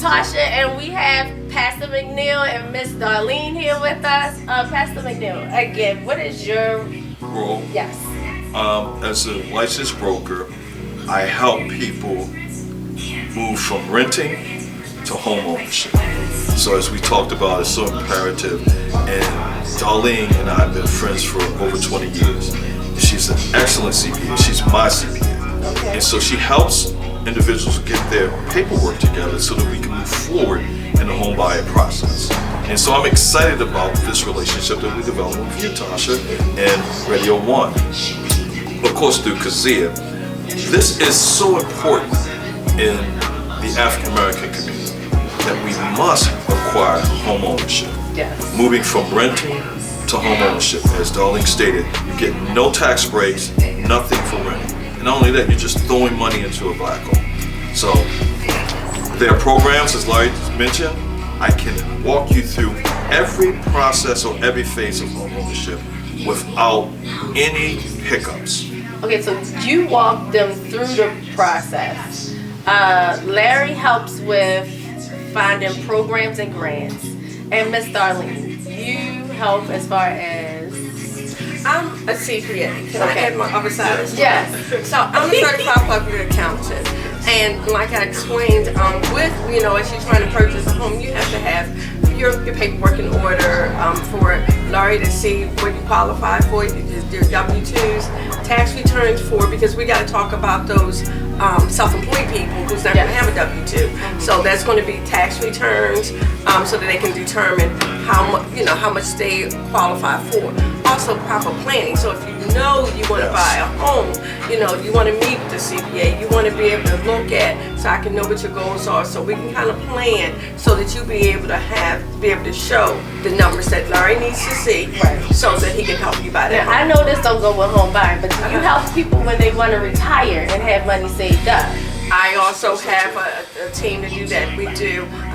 Tasha, and we have Pastor McNeil and Miss Darlene here with us. Pastor McNeil, again, what is your role? Yes. As a licensed broker, I help people move from renting to home ownership. So as we talked about, it's so imperative. And Darlene and I have been friends for over 20 years. She's an excellent CPA. She's my CPA. Okay. And so she helps individuals get their paperwork together so that we can move forward in the home buying process. And so I'm excited about this relationship that we developed with you, Tasha, and Radio 1. Of course, through Kazia. This is so important in the African American community that we must acquire home ownership. Yes. Moving from renting to home ownership. As Darlene stated, you get no tax breaks, nothing for renting. And not only that, you're just throwing money into a black hole. So there are programs, as Larry mentioned. I can walk you through every process or every phase of home ownership without any hiccups. Okay, so you walk them through the process. Larry helps with finding programs and grants. And Miss Darlene, you help as far as... I'm a CPA. Can I add my other side? Yes. So I'm a certified public accountant. And like I explained, with, as you're trying to purchase a home, you have to have your paperwork in order for Larry to see what you qualify for, your W-2s, tax returns for, because we got to talk about those self-employed people who's not going to have a W-2. So that's going to be tax returns so that they can determine how much they qualify for. Also proper planning. So if you want to buy a home, you want to meet with the CPA, you want to be able to look at, so I can know what your goals are, so we can kind of plan so that you'll be able to show the numbers that Larry needs to see, right, so that he can help you buy that home. I know this don't go with home buying, but you help people when they want to retire and have money saved up. I also have a team to do that. I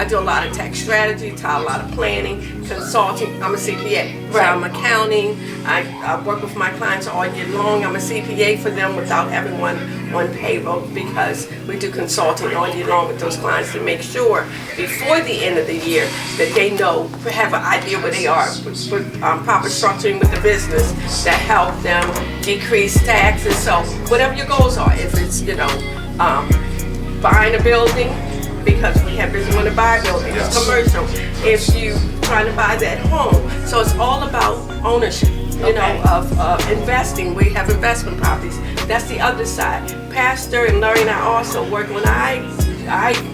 do a lot of tax strategy, a lot of planning, consulting. I'm a CPA, so I'm accounting. I work with my clients all year long. I'm a CPA for them without having one on payroll, because we do consulting all year long with those clients to make sure before the end of the year that they have an idea where they are with proper structuring with the business that help them decrease taxes. So whatever your goals are, if it's buying a building, because we have business when to buy a building, it's commercial. If you trying to buy that home, so it's all about ownership, of investing. We have investment properties. That's the other side. Pastor and Larry and I also work when I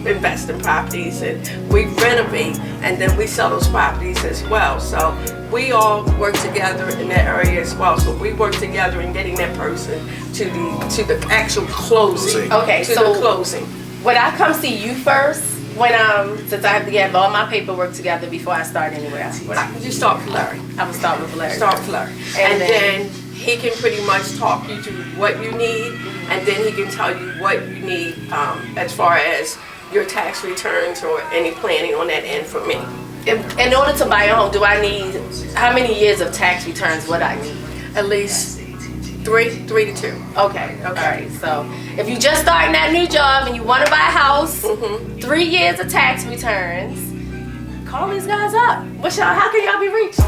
invest in properties, and we renovate, and then we sell those properties as well. So we all work together in that area as well. So we work together in getting that person to the actual closing. Okay, to so the closing. Would I come see you first when since I have to get all my paperwork together before I start anywhere else? You start with Larry. I will start with Larry. Start with Larry, and then he can pretty much talk you through what you need, and then he can tell you what you need as far as your tax returns or any planning on that end for me. In order to buy a home, do I need, how many years of tax returns would I need? At least 3 to 2. Okay. So if you just starting that new job and you want to buy a house, 3 years of tax returns, call these guys up. How can y'all be reached?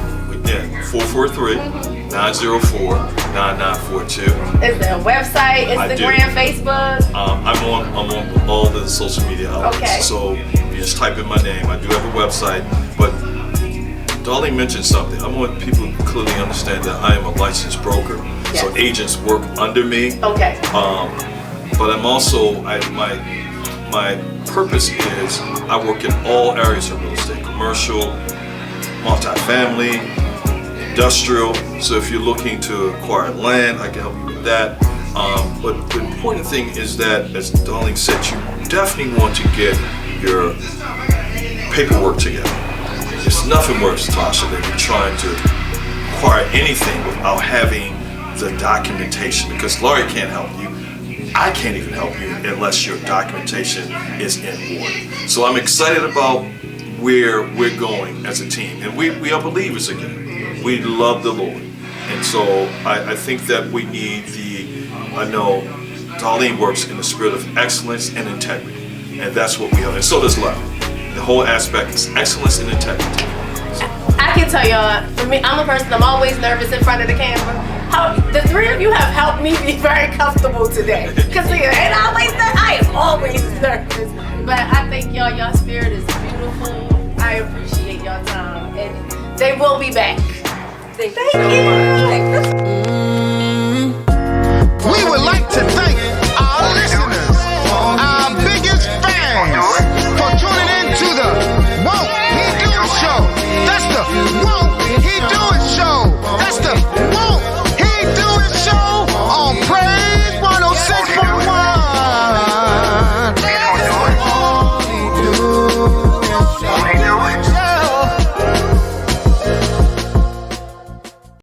Yeah, 443-904-9942. Is there a website, Instagram, Facebook? I'm on all the social media outlets. Okay. So you just type in my name. I do have a website, but Darlene mentioned something. I want people to clearly understand that I am a licensed broker. Yes. So agents work under me. Okay. But I'm also, my purpose is I work in all areas of real estate: commercial, multifamily, industrial. So if you're looking to acquire land, I can help you with that. But the important thing is that, as Darlene said, you definitely want to get your paperwork together. There's nothing worse, Tasha, than you trying to acquire anything without having the documentation, because Laurie can't help you. I can't even help you unless your documentation is in order. So I'm excited about where we're going as a team, and we are believers again. We love the Lord, and so I think that we need I know Darlene works in the spirit of excellence and integrity, and that's what we are, and so does Larry. the whole aspect is excellence and integrity. I can tell y'all, for me, I'm a person, I'm always nervous in front of the camera. How the three of you have helped me be very comfortable today. Because I am always nervous. But I think y'all spirit is beautiful. I appreciate y'all time. And they will be back. Thank you so much. We would like to thank